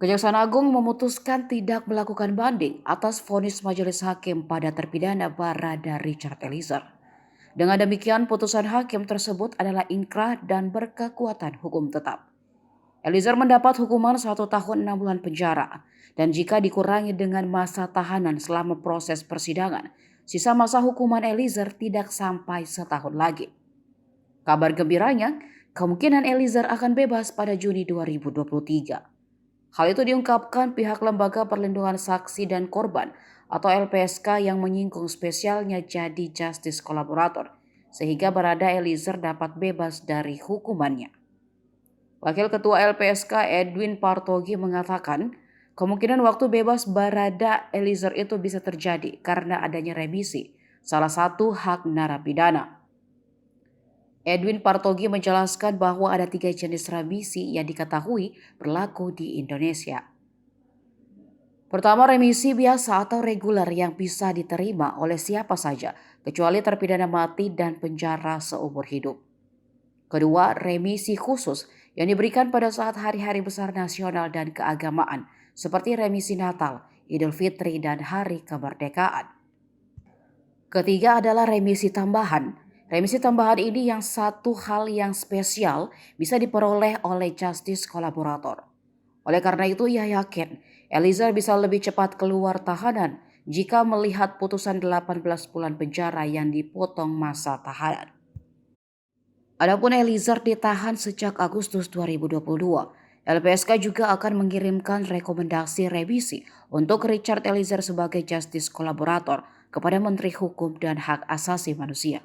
Kejaksaan Agung memutuskan tidak melakukan banding atas vonis majelis hakim pada terpidana Barada Richard Eliezer. Dengan demikian, putusan hakim tersebut adalah inkrah dan berkekuatan hukum tetap. Eliezer mendapat hukuman 1 tahun 6 bulan penjara, dan jika dikurangi dengan masa tahanan selama proses persidangan, sisa masa hukuman Eliezer tidak sampai setahun lagi. Kabar gembiranya, kemungkinan Eliezer akan bebas pada Juni 2023. Hal itu diungkapkan pihak Lembaga Perlindungan Saksi dan Korban atau LPSK yang menyinggung spesialnya jadi justice kolaborator, sehingga Barada Eliezer dapat bebas dari hukumannya. Wakil Ketua LPSK Edwin Partogi mengatakan, kemungkinan waktu bebas Barada Eliezer itu bisa terjadi karena adanya remisi, salah satu hak narapidana. Edwin Partogi menjelaskan bahwa ada 3 jenis remisi yang diketahui berlaku di Indonesia. Pertama, remisi biasa atau reguler yang bisa diterima oleh siapa saja, kecuali terpidana mati dan penjara seumur hidup. Kedua, remisi khusus yang diberikan pada saat hari-hari besar nasional dan keagamaan, seperti remisi Natal, Idul Fitri, dan Hari Kemerdekaan. Ketiga adalah remisi tambahan. Remisi tambahan ini yang satu hal yang spesial bisa diperoleh oleh justice kolaborator. Oleh karena itu ia yakin Eliezer bisa lebih cepat keluar tahanan jika melihat putusan 18 bulan penjara yang dipotong masa tahanan. Adapun Eliezer ditahan sejak Agustus 2022. LPSK juga akan mengirimkan rekomendasi revisi untuk Richard Eliezer sebagai justice kolaborator kepada Menteri Hukum dan Hak Asasi Manusia.